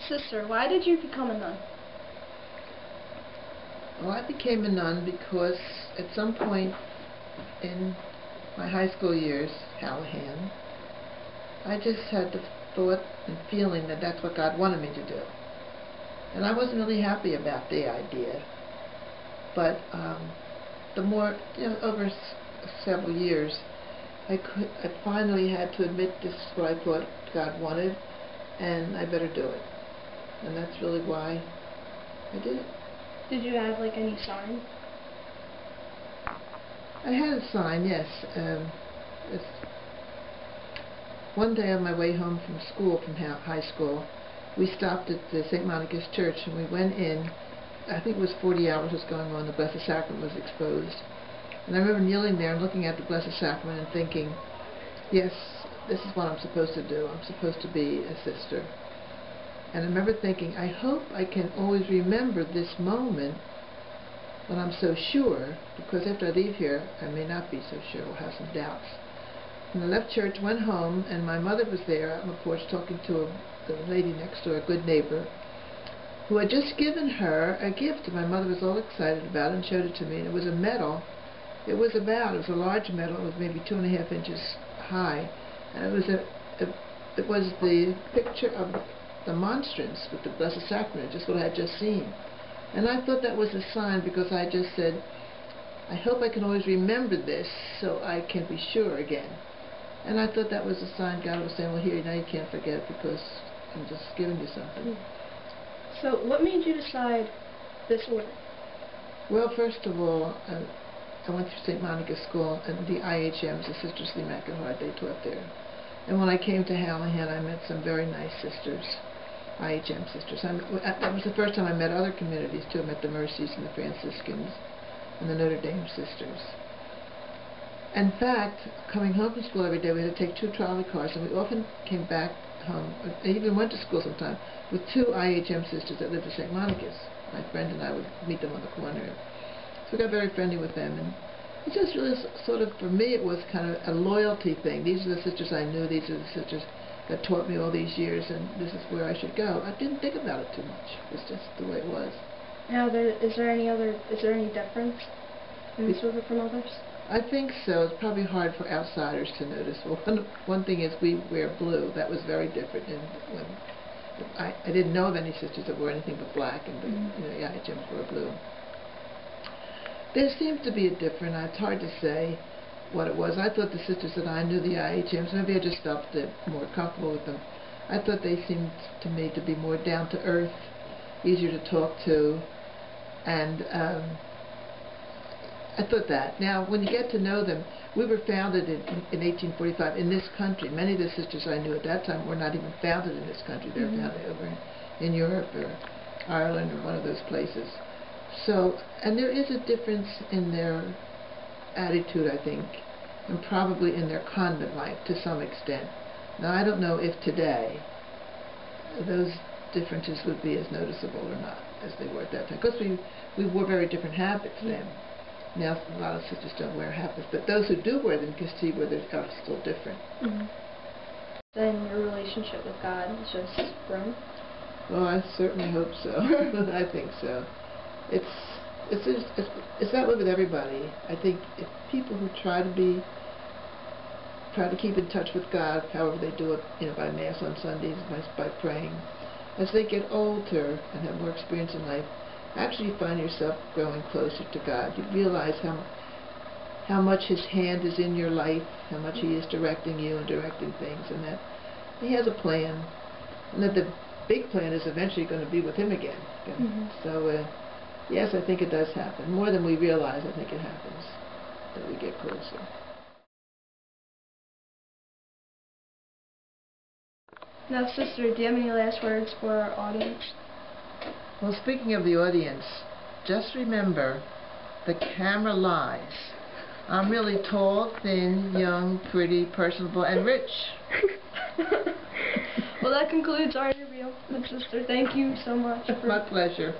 Sister, why did you become a nun? Well, I became a nun because at some point in my high school years, Hallahan, I just had the thought and feeling that that's what God wanted me to do. And I wasn't really happy about the idea. But the more, over several years, I finally had to admit this is what I thought God wanted, and I better do it. And that's really why I did it. Did you have any sign? I had a sign, yes. One day on my way home from school, from high school, we stopped at the St. Monica's Church and we went in. I think it was 40 hours was going on. The Blessed Sacrament was exposed. And I remember kneeling there and looking at the Blessed Sacrament and thinking, yes, this is what I'm supposed to do. I'm supposed to be a sister. And I remember thinking, I hope I can always remember this moment when I'm so sure, because after I leave here, I may not be so sure. I'll have some doubts. And I left church, went home, and my mother was there out on the porch talking to the lady next door, a good neighbor, who had just given her a gift. And my mother was all excited about it and showed it to me. And it was a medal. It was a large medal. It was maybe 2.5 inches high. And it was the picture of the monstrance with the Blessed Sacrament, just what I had just seen. And I thought that was a sign, because I just said, I hope I can always remember this so I can be sure again. And I thought that was a sign God was saying, well, here, now you can't forget it because I'm just giving you something. So what made you decide this order? Well, first of all, I went through St. Monica's School, and the IHMs, the Sisters of the Immaculate Heart, they taught there. And when I came to Hallahan, I met some very nice sisters, IHM sisters. That was the first time I met other communities, too. I met the Mercies and the Franciscans and the Notre Dame sisters. In fact, coming home from school every day, we had to take 2 trolley cars, and we often came back home, I even went to school sometime, with 2 IHM sisters that lived at St. Monica's. My friend and I would meet them on the corner. So we got very friendly with them, and it just really sort of, for me, it was kind of a loyalty thing. These are the sisters I knew, these are the sisters that taught me all these years, and this is where I should go. I didn't think about it too much. It was just the way it was. Now, is there any difference in this order from others? I think so. It's probably hard for outsiders to notice. Well, one thing is we wear blue. That was very different. And when I didn't know of any sisters that wore anything but black, and the IHMs wore blue. There seems to be a difference. It's hard to say what it was. I thought the sisters that I knew, the IHMs, maybe I just felt more comfortable with them. I thought they seemed to me to be more down to earth, easier to talk to, and I thought that. Now, when you get to know them, we were founded in 1845 in this country. Many of the sisters I knew at that time were not even founded in this country. They were founded over in Europe or Ireland or one of those places. So, and there is a difference in their attitude, I think, and probably in their convent life to some extent. Now, I don't know if today those differences would be as noticeable or not as they were at that time, because we wore very different habits then. Now, a lot of sisters don't wear habits, but those who do wear them can see where they are still different. Then your relationship with God has just grown? Well, I certainly hope so. I think so. It's that way with everybody. I think if people who try to keep in touch with God, however they do it, by Mass on Sundays, by praying, as they get older and have more experience in life, actually you find yourself growing closer to God. You realize how much His hand is in your life, how much He is directing you and directing things, and that He has a plan, and that the big plan is eventually going to be with Him again. So, yes, I think it does happen. More than we realize, I think it happens, that we get closer. Now, Sister, do you have any last words for our audience? Well, speaking of the audience, just remember, the camera lies. I'm really tall, thin, young, pretty, personable, and rich. Well, that concludes our interview with Sister. Thank you so much. My pleasure.